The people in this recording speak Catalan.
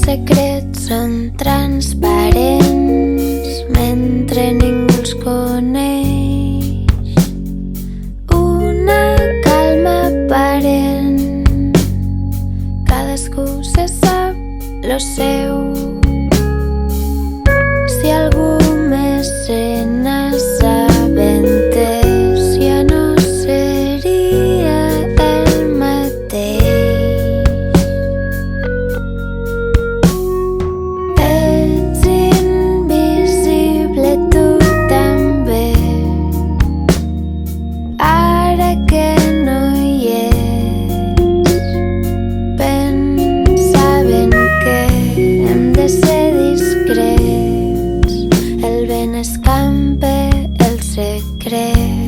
Secrets són transparents mentre ningú els coneix. Una calma aparent, cadascú se sap lo seu. Si algú més se n'assabentés, ja no seria el mateix. Ara que no hi és, pensaven que hem de ser discrets. El vent escampa el secret.